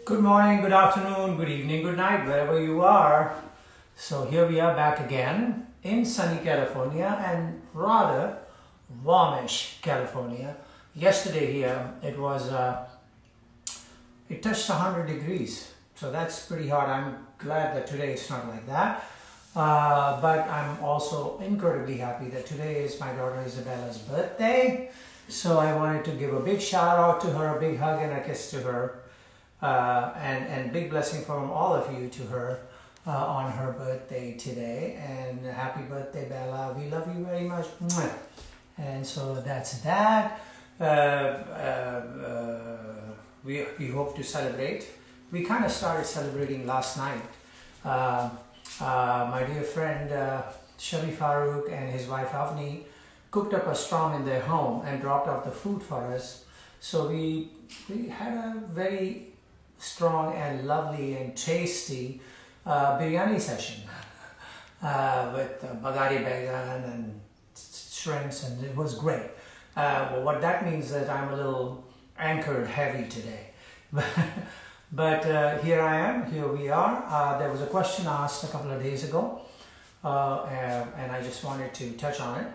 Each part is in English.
Good morning, good afternoon, good evening, good night, wherever you are. So here we are back again in sunny California and rather warmish California. Yesterday here it was, it touched 100 degrees. So that's pretty hot. I'm glad that today it's not like that. But I'm also incredibly happy that today is my daughter Isabella's birthday. So I wanted to give a big shout out to her, a big hug and a kiss to her. And big blessing from all of you to her on her birthday today. And happy birthday, Bella. We love you very much. And so that's that. We hope to celebrate. We kind of started celebrating last night. My dear friend Shari Farooq and his wife Avni cooked up a storm in their home and dropped off the food for us. So we had a very strong and lovely and tasty biryani session with bagari baigan and shrimps, and it was great. Well, what that means is that I'm a little anchored heavy today. But here I am, here we are. There was a question asked a couple of days ago and I just wanted to touch on it.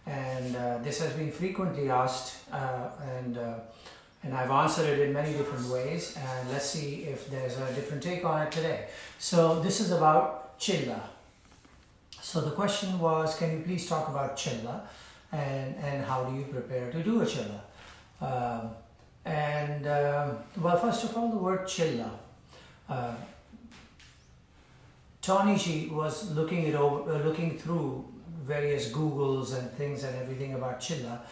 And this has been frequently asked and I've answered it in many different ways, and let's see if there's a different take on it today. So this is about chilla. So the question was, can you please talk about chilla and how do you prepare to do a chilla? Well, first of all, the word chilla. Tony G was looking through various Googles and things and everything about chilla,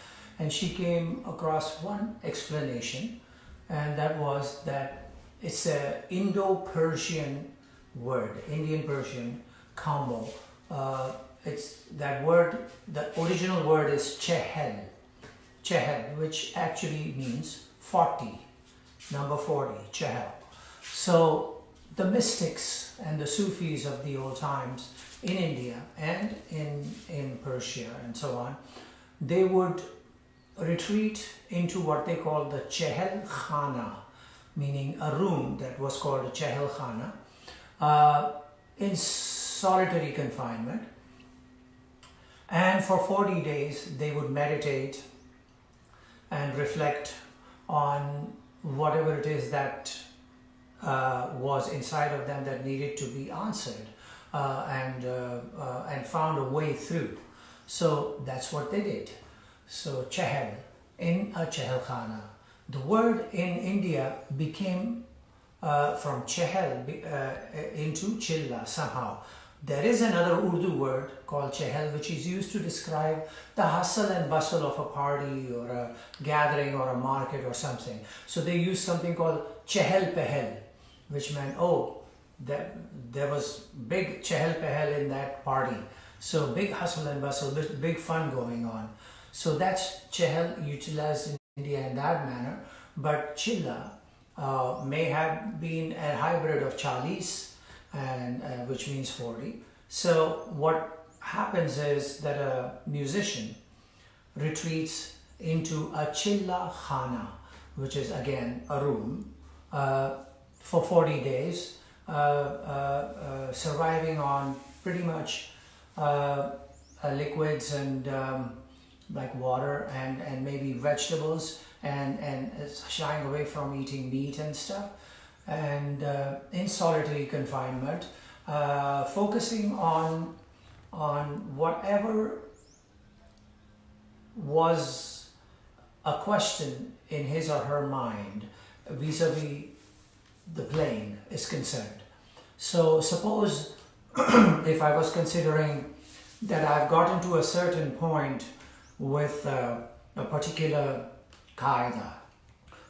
and she came across one explanation, and that was that it's a Indo-Persian word, Indian Persian combo. It's that word, the original word is chehel, which actually means 40, number 40, chehel. So the mystics and the Sufis of the old times in India and in Persia and so on, they would retreat into what they call the Chehel Khana, meaning a room that was called a Chehel Khana, in solitary confinement. And for 40 days they would meditate and reflect on whatever it is that was inside of them that needed to be answered, and found a way through. So that's what they did. So Chehel, in a Chehel Khana. The word in India became from Chehel into Chilla somehow. There is another Urdu word called Chehel, which is used to describe the hustle and bustle of a party or a gathering or a market or something. So they use something called Chehel Pehel, which meant, oh, there was big Chehel Pehel in that party. So big hustle and bustle, big fun going on. So that's Chehel utilized in India in that manner. But Chilla may have been a hybrid of Chalis, and which means 40. So what happens is that a musician retreats into a Chilla Khana, which is again a room, for 40 days, surviving on pretty much liquids and like water and maybe vegetables, and shying away from eating meat and stuff, and in solitary confinement, focusing on whatever was a question in his or her mind vis-a-vis the playing is concerned. So suppose if I was considering that I've gotten to a certain point with a particular qaida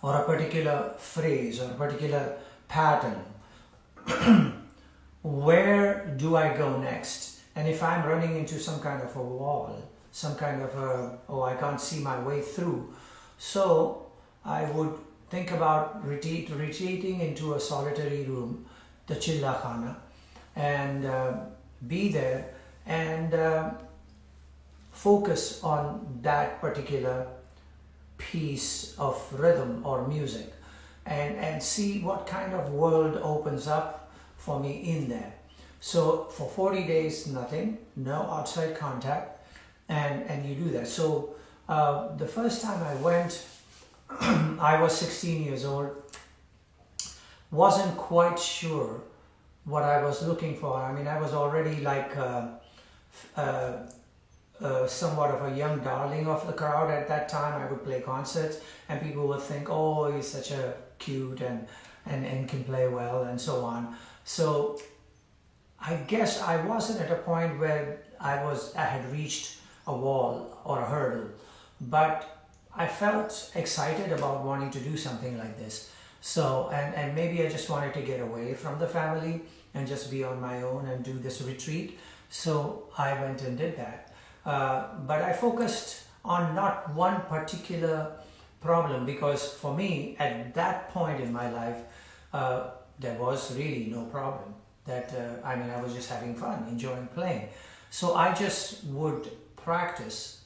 or a particular phrase or a particular pattern, where do I go next? And if I'm running into some kind of a wall, some kind of a, oh, I can't see my way through, so I would think about retreating into a solitary room, the Chilla Khana, and be there and focus on that particular piece of rhythm or music, and see what kind of world opens up for me in there. So for 40 days, nothing, no outside contact, and you do that. So the first time I went, I was 16 years old, wasn't quite sure what I was looking for. I mean, I was already like somewhat of a young darling of the crowd at that time. I would play concerts and people would think, oh, he's such a cute and can play well and so on. So I guess I wasn't at a point where I had reached a wall or a hurdle, but I felt excited about wanting to do something like this. So, and maybe I just wanted to get away from the family and just be on my own and do this retreat. So I went and did that. But I focused on not one particular problem, because for me at that point in my life, there was really no problem. I mean, I was just having fun, enjoying playing. So I just would practice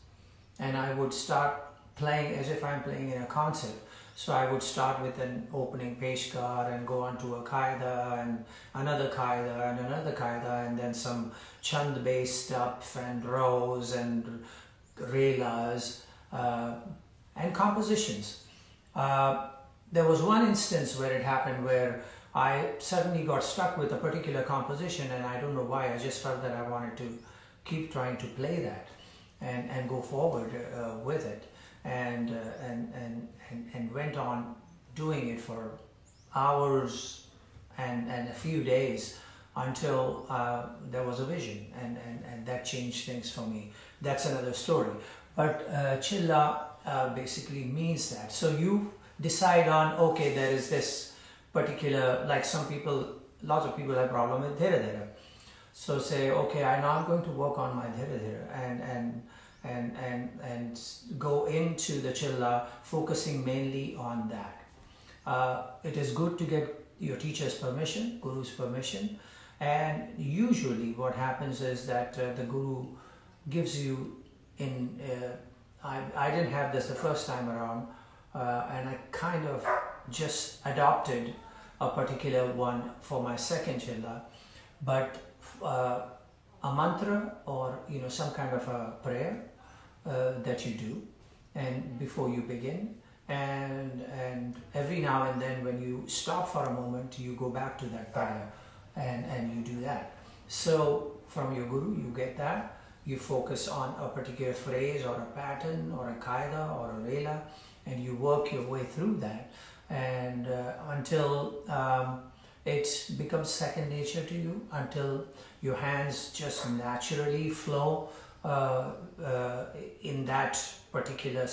and I would start playing as if I'm playing in a concert. So I would start with an opening peshkar and go on to a qaida and another qaida and another qaida, and then some chand based stuff and rows and relas and compositions. There was one instance where it happened where I suddenly got stuck with a particular composition, and I don't know why. I just felt that I wanted to keep trying to play that and go forward with it, and went on doing it for hours and a few days until there was a vision, and that changed things for me. That's another story. But Chilla basically means that. So you decide on, okay, there is this particular, like some people lots of people have problem with dhira dhira. So say, okay, I now I'm going to work on my dhira dhira and go into the chilla, focusing mainly on that. It is good to get your teacher's permission, guru's permission, and usually what happens is that the guru gives you in. I didn't have this the first time around, and I kind of just adopted a particular one for my second chilla, but a mantra or some kind of a prayer that you do, and before you begin, and every now and then when you stop for a moment, you go back to that prayer and you do that. So from your guru you get that, you focus on a particular phrase or a pattern or a qaida or a rela, and you work your way through that, and until it becomes second nature to you, until your hands just naturally flow in that particular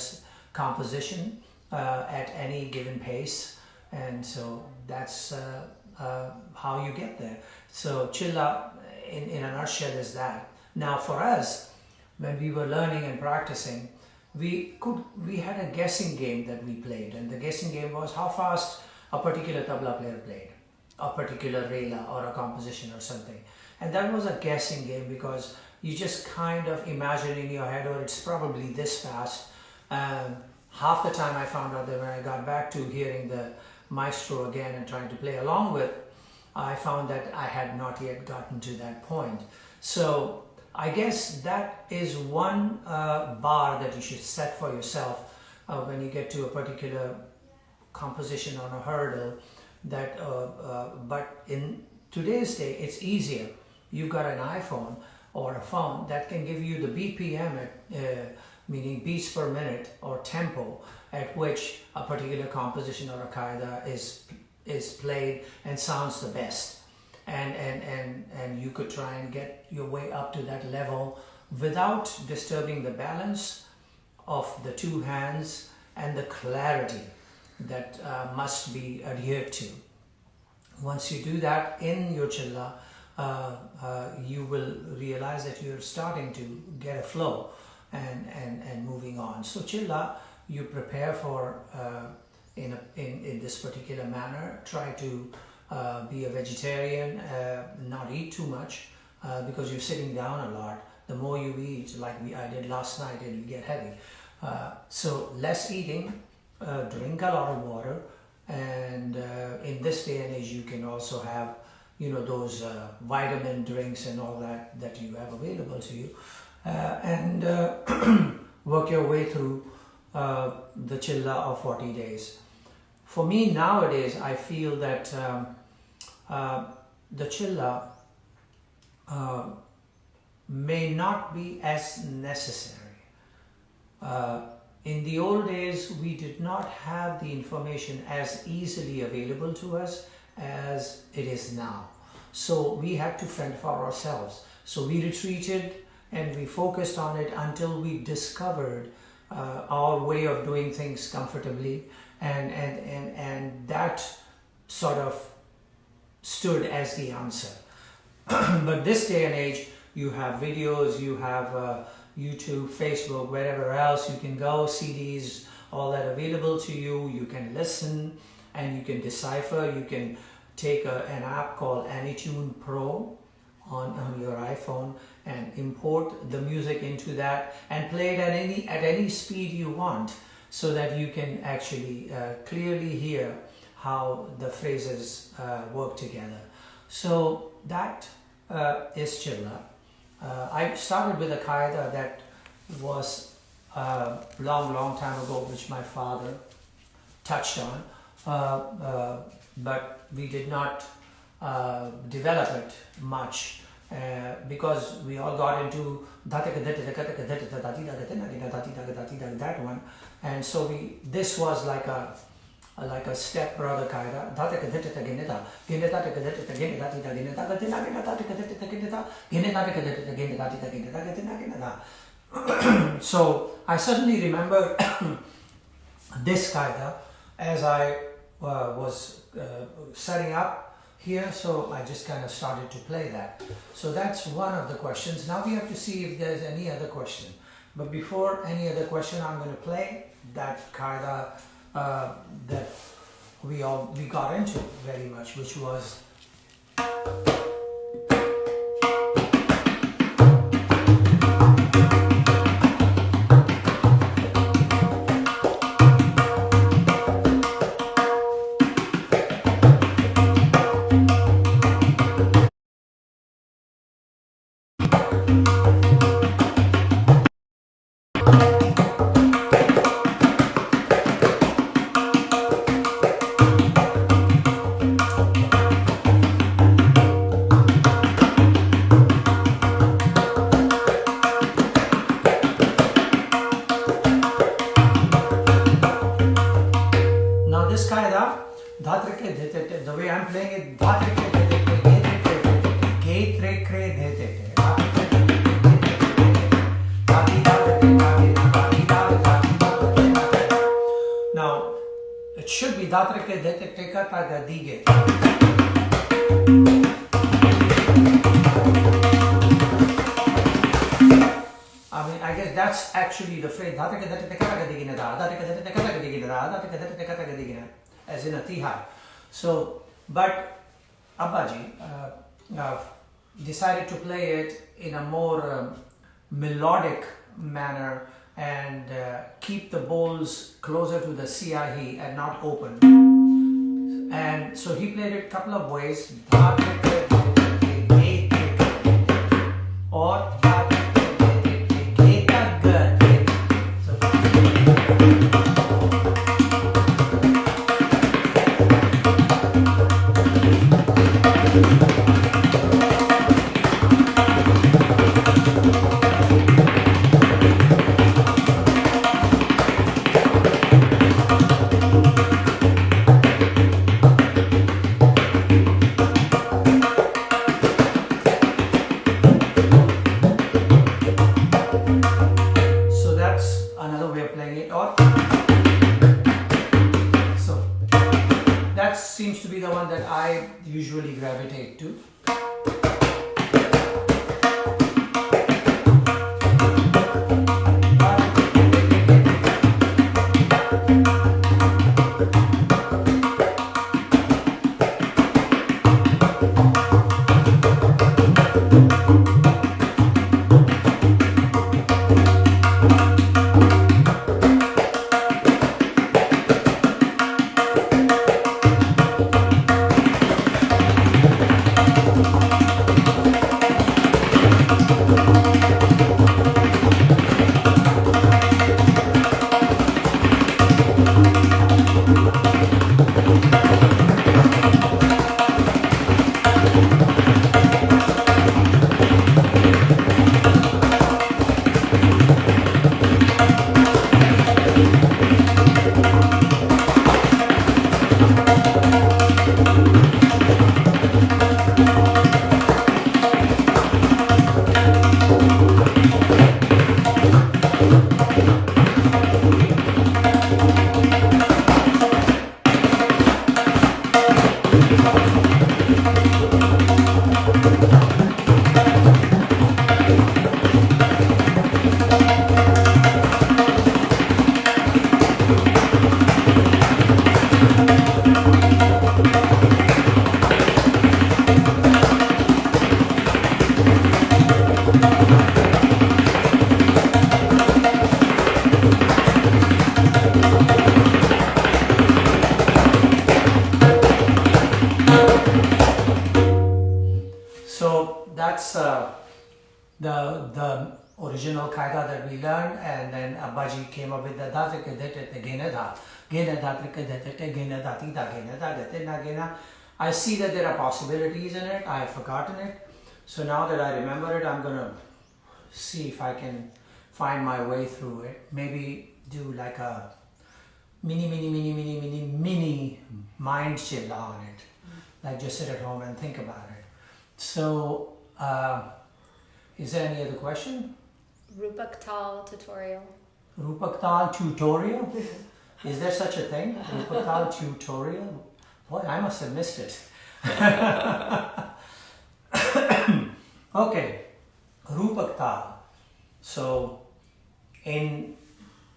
composition at any given pace. And so that's how you get there. So chilla in a nutshell is that. Now for us, when we were learning and practicing, we had a guessing game that we played, and the guessing game was how fast a particular tabla player played a particular rela or a composition or something. And that was a guessing game because you just kind of imagine in your head, oh, it's probably this fast. Half the time I found out that when I got back to hearing the maestro again and trying to play along with, I found that I had not yet gotten to that point. So I guess that is one bar that you should set for yourself when you get to a particular composition on a hurdle. That but in today's day it's easier. You've got an iPhone or a phone that can give you the BPM meaning beats per minute or tempo at which a particular composition or a qaida is played and sounds the best, and you could try and get your way up to that level without disturbing the balance of the two hands and the clarity that must be adhered to. Once you do that in your chilla, you will realize that you're starting to get a flow and moving on. So chilla, you prepare for in this particular manner. Try to be a vegetarian, not eat too much because you're sitting down a lot. The more you eat, like I did last night, and you get heavy. So less eating. Drink a lot of water, and in this day and age you can also have those vitamin drinks and all that you have available to you, and work your way through the chilla of 40 days. For me nowadays, I feel that the chilla may not be as necessary. In the old days, we did not have the information as easily available to us as it is now. So we had to fend for ourselves. So we retreated and we focused on it until we discovered our way of doing things comfortably, and that sort of stood as the answer. But this day and age, you have videos, you have YouTube, Facebook, wherever else you can go, CDs, all that available to you. You can listen and you can decipher. You can take an app called AnyTune Pro on your iPhone and import the music into that and play it at any speed you want, so that you can actually clearly hear how the phrases work together. So that is chilla. I started with a qaida that was long time ago, which my father touched on, but we did not develop it much because we all got into that one, and so this was like a step brother qaida. So I suddenly remember this qaida as I was setting up here, so I just kind of started to play that. So that's one of the questions. Now we have to see if there's any other question. But before any other question, I'm going to play that qaida that we got into very much, which was the way I'm playing it, now it should be I mean, I guess that's actually the phrase as in a tihai. So, but Abbaji decided to play it in a more melodic manner and keep the bowls closer to the siyahi and not open. And so he played it a couple of ways, or seems to be the one that I usually gravitate to. That's the original qaida that we learned, and then Abbaji came up with the I see that there are possibilities in it. I have forgotten it. So now that I remember it, I'm going to see if I can find my way through it. Maybe do like a mini mind chilla on it. Like just sit at home and think about it. So, is there any other question? Rupak Tal tutorial. Rupak Tal tutorial? Is there such a thing? Rupak Tal tutorial? Boy, I must have missed it. Okay, Rupak Tal. So in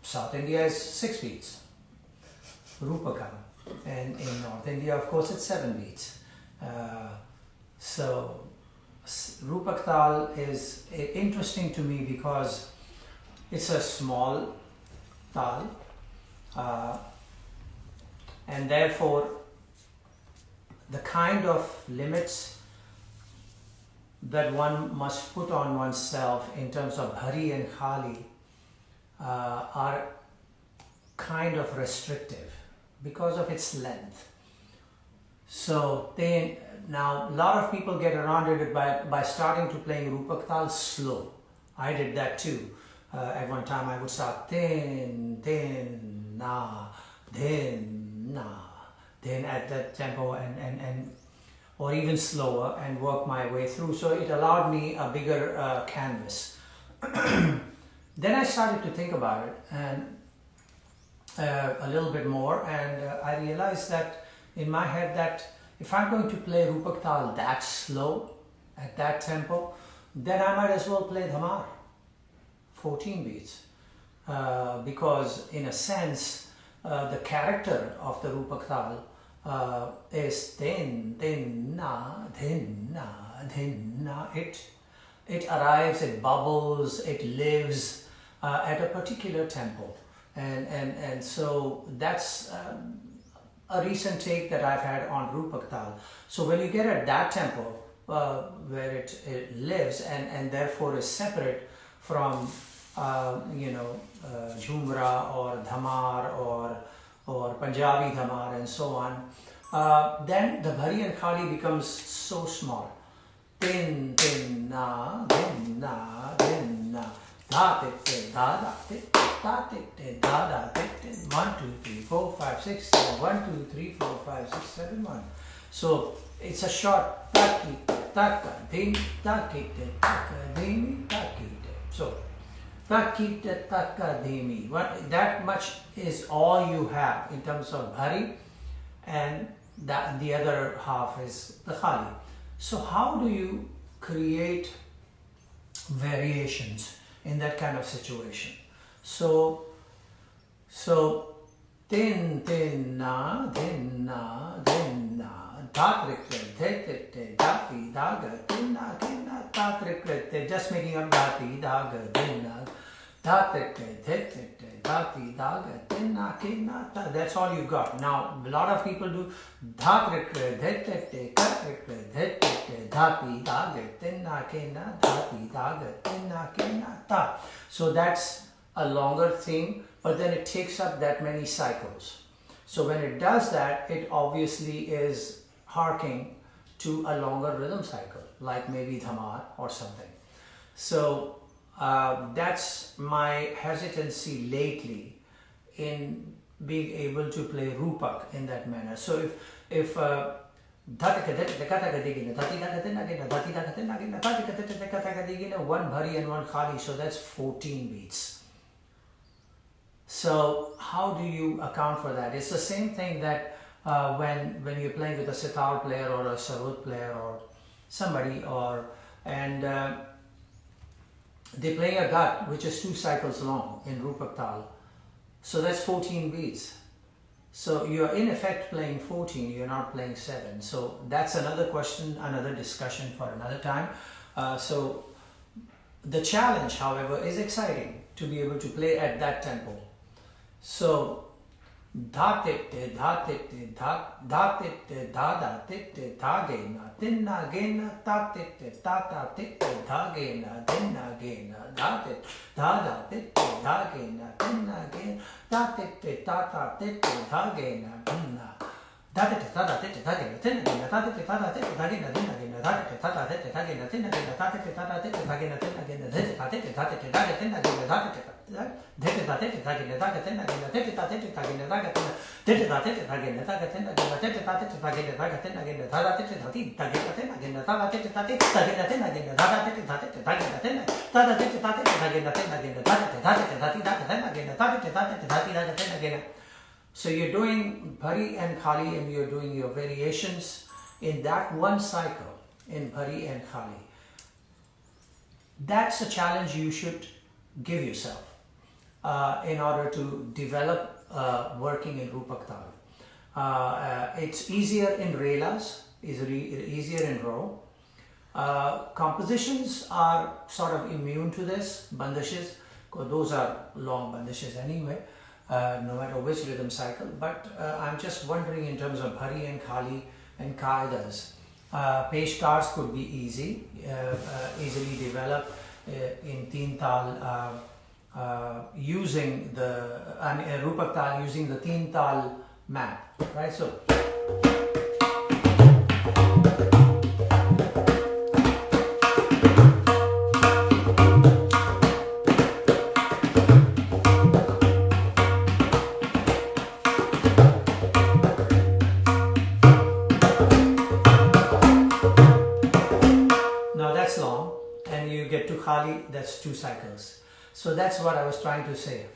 South India is 6 beats, Rupakam, and in North India, of course, it's 7 beats. So Rupak Tal is interesting to me because it's a small tal, and therefore the kind of limits that one must put on oneself in terms of bhari and khali are kind of restrictive because of its length. So now a lot of people get around it by starting to playing Rupak Tal slow. I did that too. At one time I would start din, din, na, din, na, then at that tempo and or even slower and work my way through. So it allowed me a bigger canvas. Then I started to think about it and a little bit more, and I realized that in my head that if I'm going to play Rupak Tal that slow at that tempo, then I might as well play Dhamar 14 beats, because in a sense the character of the Rupak Tal is din, din, na, din, na, din, na. It arrives, it bubbles, it lives at a particular tempo, and so that's a recent take that I've had on Rupak Tal. So when you get at that tempo where it lives and therefore is separate from Jhumra or Dhamar or Punjabi Dhamar and so on, then the Bhari and Khali becomes so small. Din, din, na, din, na, din, na. Da, dit, da, da, dit, da, dit, da, da, dit. 1, 2, 3, 4, 5, 6, 7. 1, 2, 3, 4, 5, 6, 7, 1. So it's a short taki, taka, dim, taki, taka, dimi, taki. So taki, taka, dimi. That much is all you have in terms of Bhari, and that the other half is the Khali. So how do you create variations in that kind of situation? So din, din, na, din, na, din, na, datrikre, detete, dati, daga, din, na, din, na, datrikre, just making up dati, daga, din, na, datrikre, detete, dati, daga, din, na, din, na, that's all you got. Now, a lot of people do datrikre, detete, katrikre, detete, dati, daga, din, na, din, na, dati, daga, din, na, din, na, ta. So that's a longer theme, but then it takes up that many cycles. So when it does that, it obviously is harking to a longer rhythm cycle, like maybe Dhamar or something. So that's my hesitancy lately in being able to play Rupak in that manner. So if one Bhari and one Khali, so that's 14 beats. So how do you account for that? It's the same thing that when you're playing with a sitar player or a sarod player or somebody, and they play a gut which is 2 cycles long in Rupak Tal. So that's 14 beats. So you're in effect playing 14, you're not playing 7. So that's another question, another discussion for another time. So the challenge, however, is exciting to be able to play at that tempo. So da tit da tit da tit da da tit da ge na tin na ge na ta tit ta ta tit da ge na tin na ge na da tit da da tit da ge na tin na ge da tit ta ta tit da ge na tin na da tit ta ta tit da ge na tin na ge na ta tit ta ta tit da ge na tin na ge na da tit ta ta tit da ge na tin na ge na ta tit ta ta tit da ge na tin na ge na da tit ta tit da tit da ge tin na ge na da tit So you're doing Bhari and Khali and you're doing your variations in that one cycle in Bhari and Khali, that's a challenge you should give yourself in order to develop working in Rupak Tal. It's easier in Relas, easier in Ro. Compositions are sort of immune to this, bandishes, because those are long bandishes anyway, no matter which rhythm cycle. But I'm just wondering in terms of Bhari and Khali and Qaidas, Peshkars could be easily developed in Teen Tal using the, Rupak Tal using the Teen Tal map, right? So, long, and you get to Khali, that's 2 cycles. So that's what I was trying to say.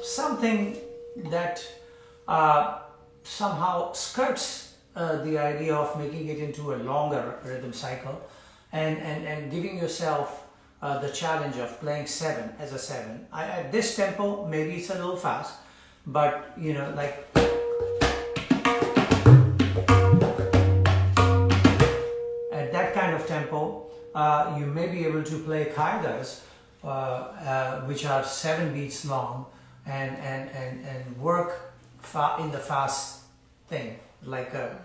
Something that somehow skirts the idea of making it into a longer rhythm cycle and giving yourself the challenge of playing 7 as a 7. At this tempo, maybe it's a little fast, but you know, like at that kind of tempo, you may be able to play Qaidas, which are 7 beats long, and work in the fast thing, like a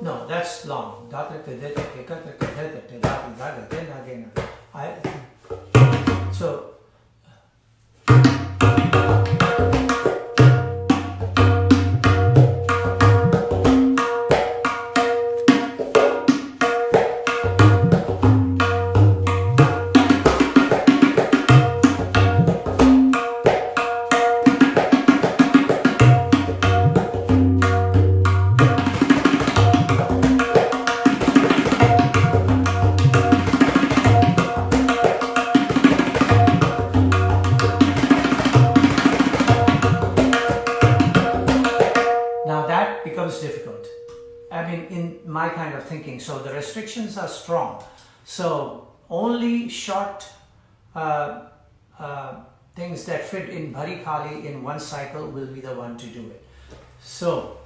no, that's long. So becomes difficult. I mean, in my kind of thinking, so the restrictions are strong. So only short things that fit in Bhari Khali in one cycle will be the one to do it. So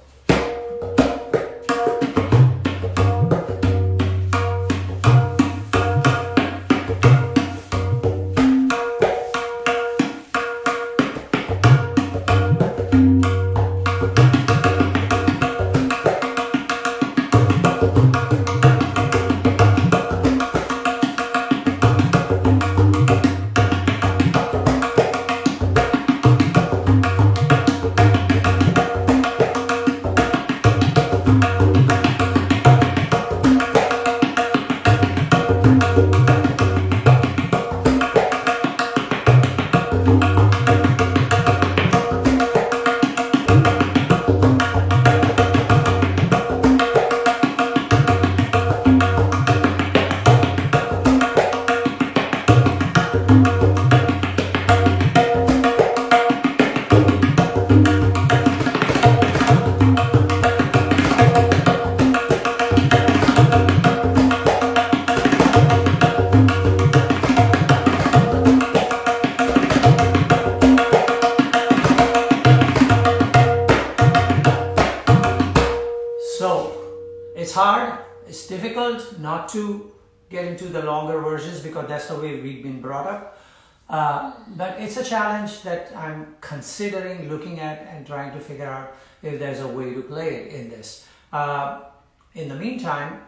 not to get into the longer versions because that's the way we've been brought up. But it's a challenge that I'm considering looking at and trying to figure out if there's a way to play it in this. In the meantime,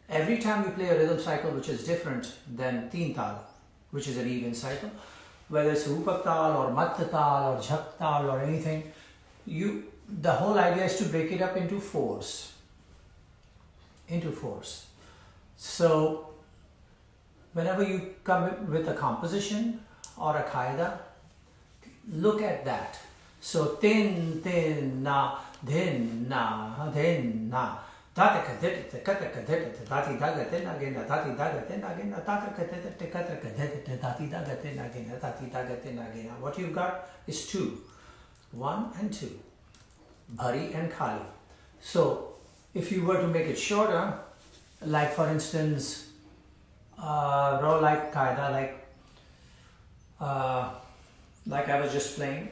every time we play a rhythm cycle which is different than teen tal, which is an even cycle, whether it's rupak tal or madhya tal or jhak tal or anything, the whole idea is to break it up into fours. So whenever you come with a composition or a qaida, look at that. So tin, tin, na, din, na, din, na. Again, what you've got is two, 1 and 2, bhari and khali. So if you were to make it shorter, like for instance, raw like qaida, like I was just playing.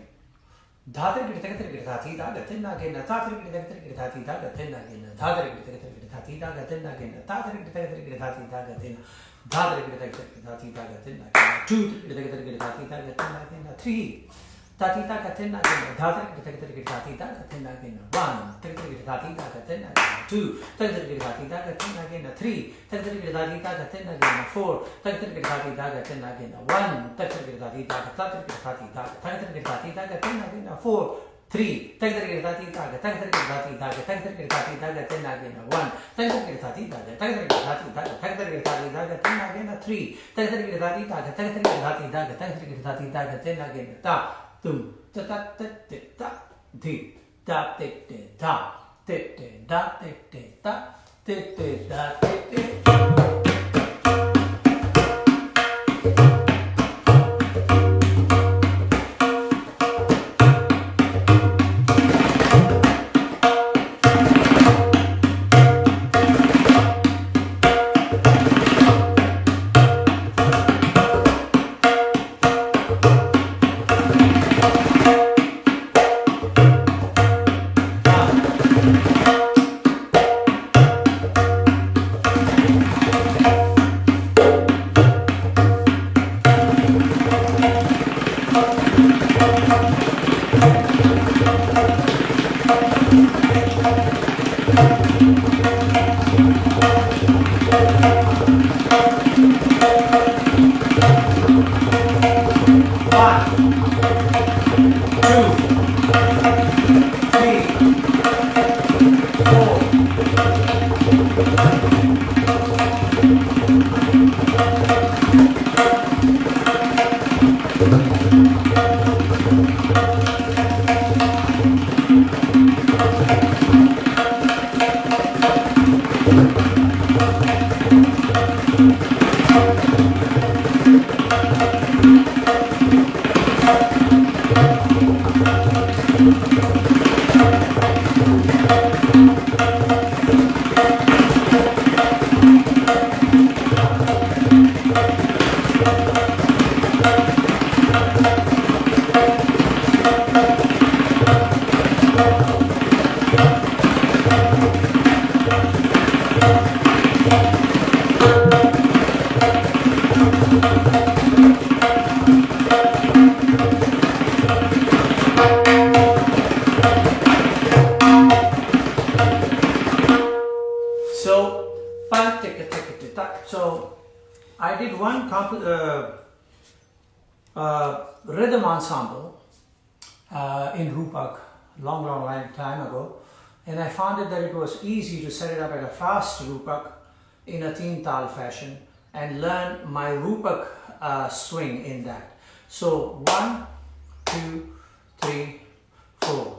Three. Tum ta ta ta ta di da da da da da da da da. So I did one rhythm ensemble in Rupak long time ago, and I found it that it was easy to set it up at a fast Rupak in a teen tal fashion and learn my Rupak swing in that. So 1, 2, 3, 4.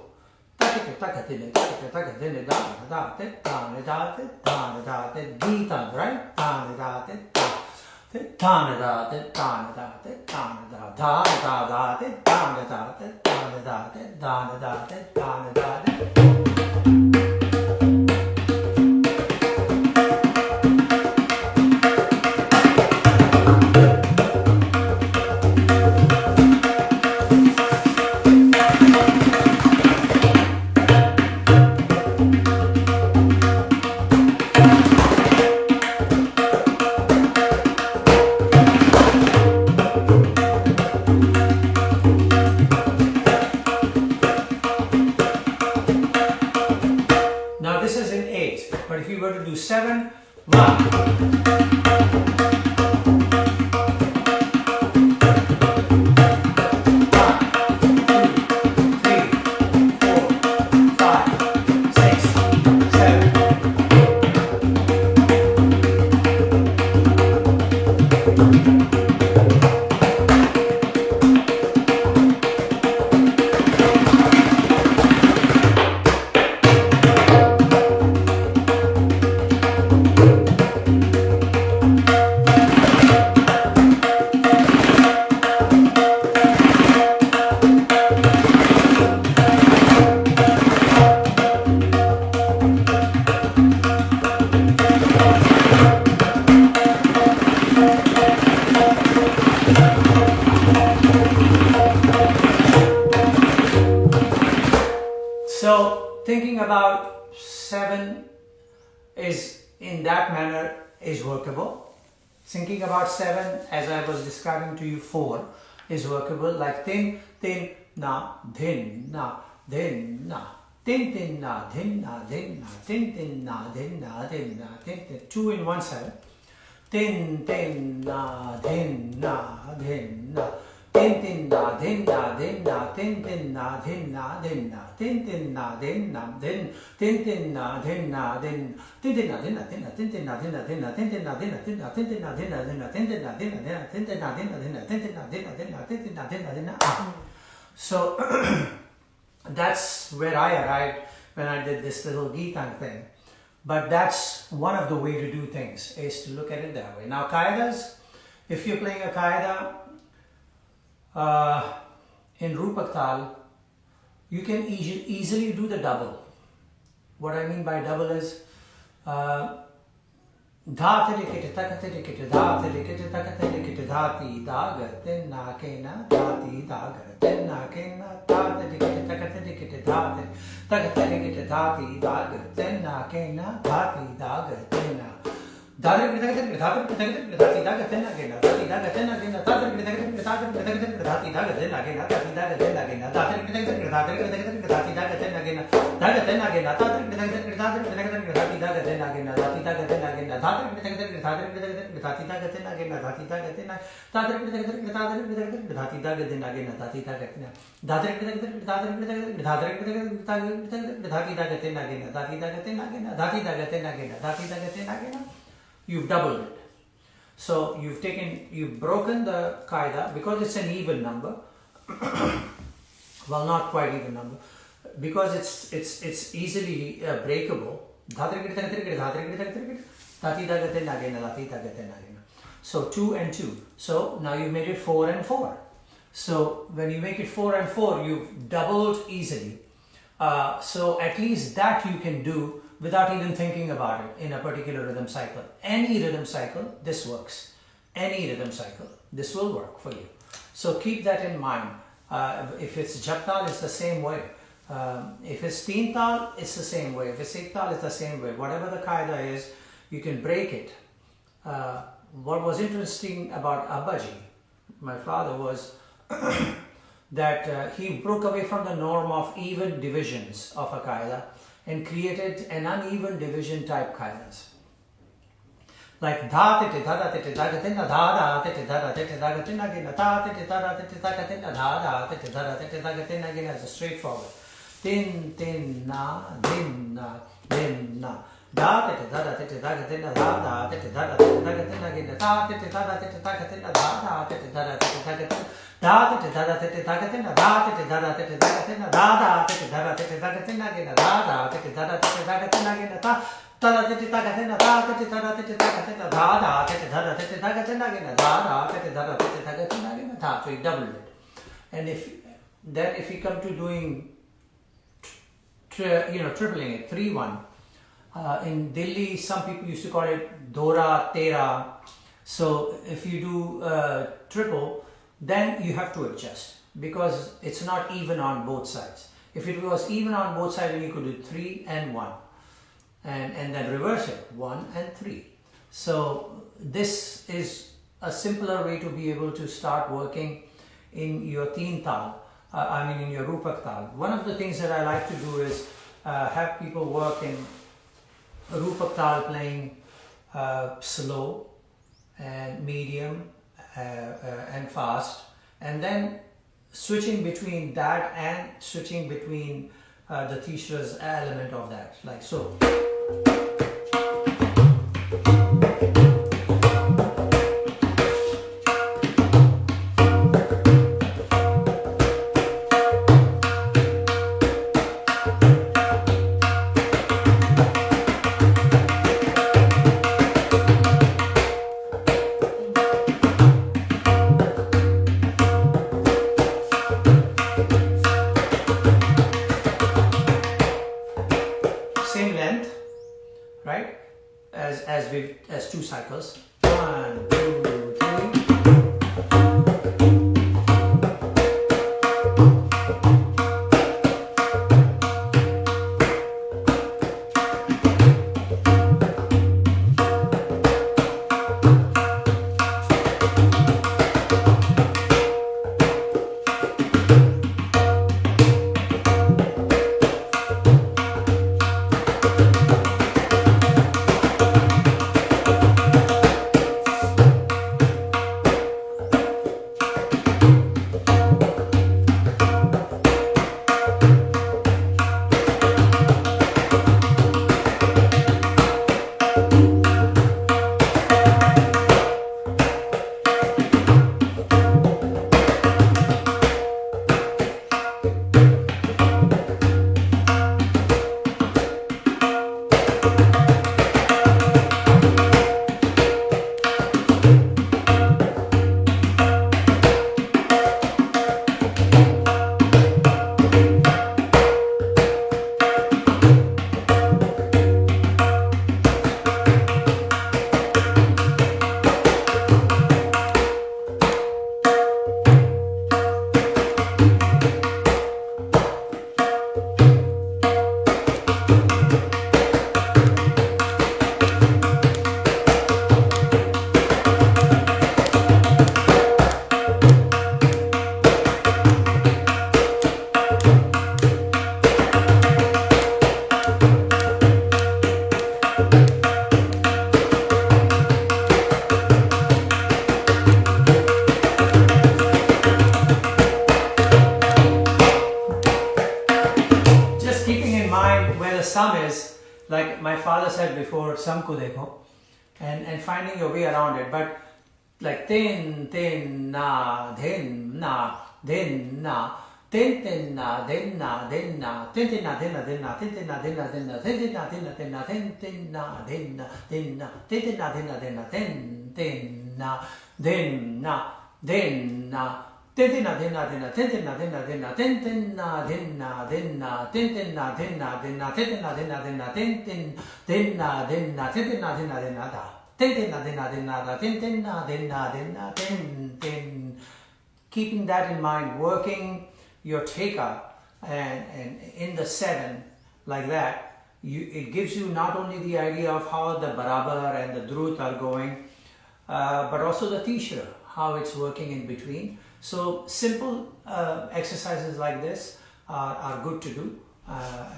about 7 is in that manner is workable. Thinking about 7, as I was describing to you, 4 is workable, like tin, tin, na, din, na, din, na. Tin, tin, na, din, na, din, na, tin, tin, na, din, na, din, na, tin, tin. 2 in 1 7. Tin, tin, na, din, na, din, na. Tin, tin, na, din, na, din, na, tin, tin, na, din, na, din, na. Tin, tin, na, din, na, din. Tin, tin, na, din, na, din. Tin, tin, na, din, na, din, na. Tin, tin, na, din, na, din, na. Tin, tin, na, din, na, din, na. Tin, tin, na, din, na, din, na. Tin, tin, na, din, na, din, na. Tin, tin, na, din, na, din, na. Tin, tin, na, din, na, din, na. Tin, tin, na, din, na, din, na. So that's where I arrived when I did this little Geetan thing. But that's one of the way to do things, is to look at it that way. Now Qaidas, if you're playing a Qaida in Rupak Tal, you can easily do the double. What I mean by double is Dhati takati dhati takati dhati daga na kena dhati daga na kena dhati takati dhati takati dhati daga na kena dhati daga na dhati takati dhati daga na kena dhati daga na kena dhati takati dhati daga na kena dhati daga na kena dhati takati dhati daga na kena dhati na kena dhati takati dhati daga na kena dhati daga na kena You've doubled it. So you've broken the qaida because it's an even number. Well, not quite even number, because it's easily breakable. So 2 and 2. So now you made it 4 and 4. So when you make it 4 and 4, you've doubled easily. So at least that you can do without even thinking about it in a particular rhythm cycle. Any rhythm cycle, this works. Any rhythm cycle, this will work for you. So keep that in mind. If it's Japtal, it's the same way. If it's Teen Tal, it's the same way. If it's Ek Tal, it's the same way. Whatever the qaida is, you can break it. What was interesting about Abbaji, my father, was that he broke away from the norm of even divisions of a qaida and created an uneven division type qaidas. Like dha tete dha tete dha tete dha dha tete dha tete dha tete again dha tete dha tete dha tete dha dha tete dha tete dha tete again as a straightforward. Tin tin na din na din na dha tete dha tete dha tete dha dha tete dha tete dha tete again dha tete dha tete dha tete dha dha tete dha tete dha tete dha tete dha tete dha tete dha tete dha tete dha tete dha tete dha tete dha tete again dha tete dha tete dha tete again dha tada tete taga tena da tete tada tete taga tena da da tete tada tete taga tena again da da tete tada tete taga tena again da. So he doubled it. And if you come to doing tripling it 3-1, in Delhi some people used to call it Dora Tera. So if you do triple, then you have to adjust because it's not even on both sides. If it was even on both sides, then you could do 3 and 1. And then reverse it, 1 and 3. So this is a simpler way to be able to start working in your Teen Tal, in your Rupak Tal. One of the things that I like to do is have people work in Rupak Tal playing slow and medium and fast, and then switching between that and switching between the Tishra's element of that, like so. Same length, right? As 2 cycles. 1, 2, 3. like my father said before, samko dekho, and finding your way around it. But like tin tin na din na din na tin tin na din na din na tin tin na din na din na tin tin na din na din na tin tin na din na din na tin tin na din na din na tin tin na din na din na tin tin na din na din na tin tin na din na din na tin tin na din na din na tin tin na din na din na tin tin na din na din na tin tin na din na din na tin tin din na din na tin tin na din na din na da tin tin na din na din na da tin tin na din na din na tin tin. Keeping that in mind, working your theka and in the 7 like that, it gives you not only the idea of how the barabar and the drut are going, but also the tishra, how it's working in between. So simple exercises like this are good to do,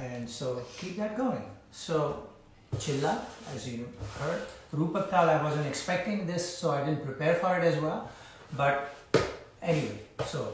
and so keep that going. So chilla, as you heard, Rupak Tal, I wasn't expecting this, so I didn't prepare for it as well, but anyway, so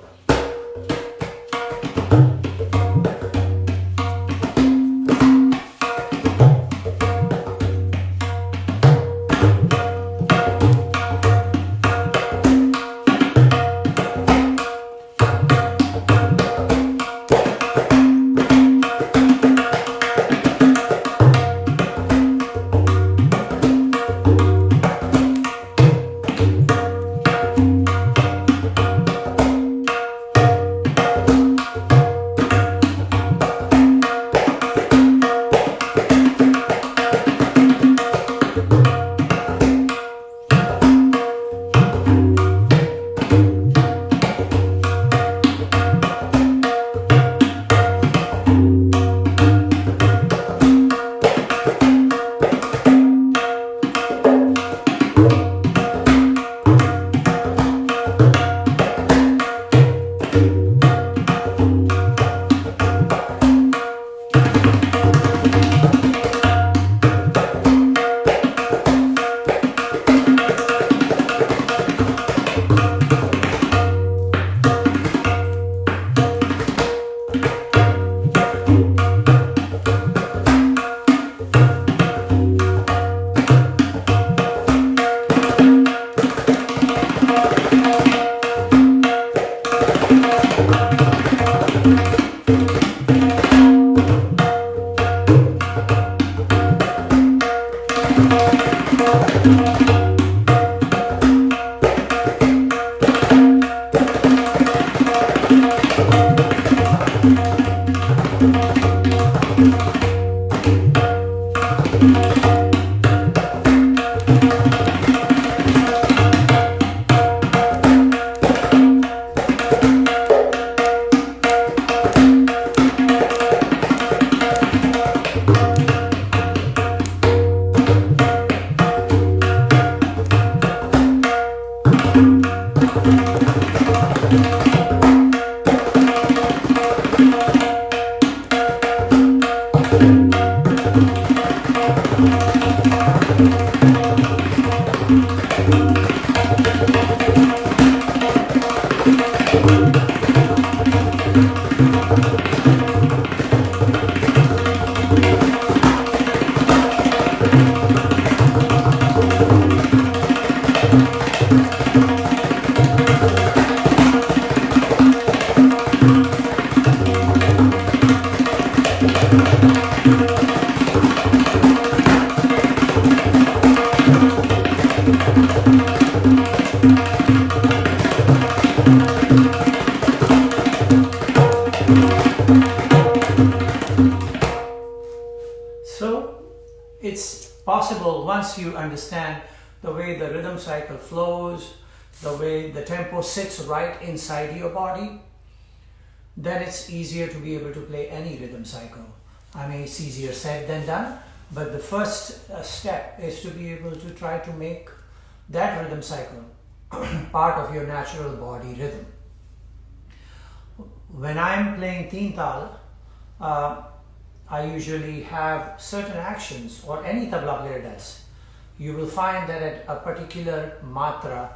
it's possible once you understand the way the rhythm cycle flows, the way the tempo sits right inside your body, then it's easier to be able to play any rhythm cycle. I mean, it's easier said than done, but the first step is to be able to try to make that rhythm cycle part of your natural body rhythm. When I'm playing teen tal, I usually have certain actions, or any tabla player does. You will find that at a particular matra,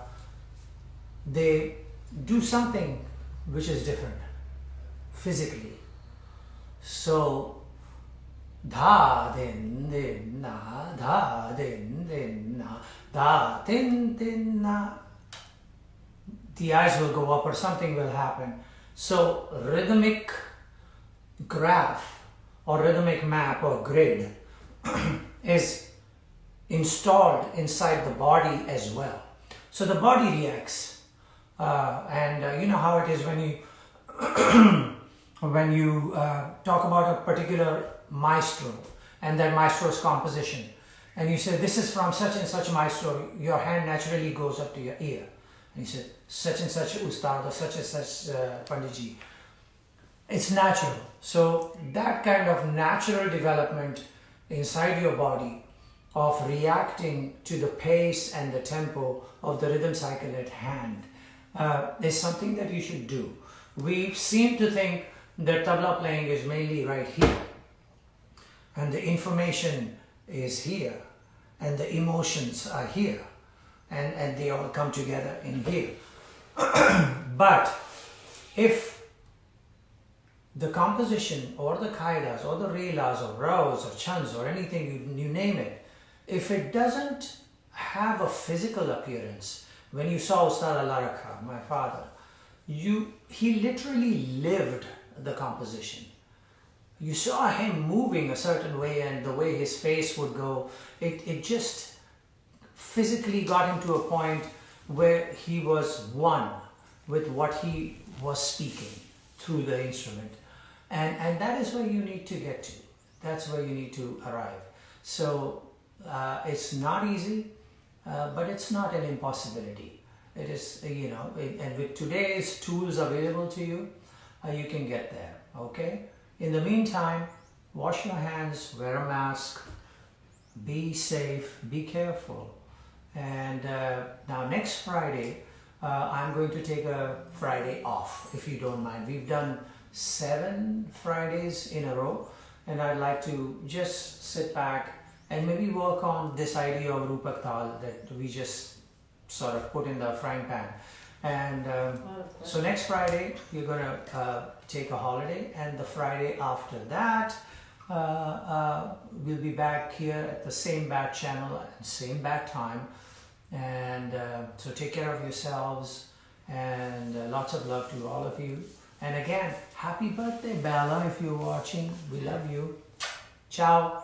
they do something which is different physically. So Dha din din na, dha din din na, dha din din na. The eyes will go up or something will happen. So rhythmic graph or rhythmic map or grid is installed inside the body as well. So the body reacts, and you know how it is when you when you talk about a particular maestro and that maestro's composition, and you say this is from such and such maestro, your hand naturally goes up to your ear, and you say such and such Ustad or such and such Panditji. It's natural. So that kind of natural development inside your body of reacting to the pace and the tempo of the rhythm cycle at hand is something that you should do. We seem to think that tabla playing is mainly right here, and the information is here, and the emotions are here, and they all come together in here. But if the composition or the kaidas or the relas or raws or chans or anything, you name it, if it doesn't have a physical appearance, when you saw Ustad Al-Arakha, my father, he literally lived the composition. You saw him moving a certain way, and the way his face would go, it just physically got him to a point where he was one with what he was speaking through the instrument. And that is where you need to get to. That's where you need to arrive. So it's not easy, but it's not an impossibility. It is, you know, and with today's tools available to you, you can get there, okay? In the meantime, wash your hands, wear a mask, be safe, be careful. And now next Friday, I'm going to take a Friday off, if you don't mind. We've done 7 Fridays in a row, and I'd like to just sit back and maybe work on this idea of Rupak Tal that we just sort of put in the frying pan. And so next Friday, you're going to take a holiday, and the Friday after that, we'll be back here at the same bat channel and same bat time. And so take care of yourselves, and lots of love to all of you. And again, happy birthday, Bella, if you're watching. We love you. Ciao.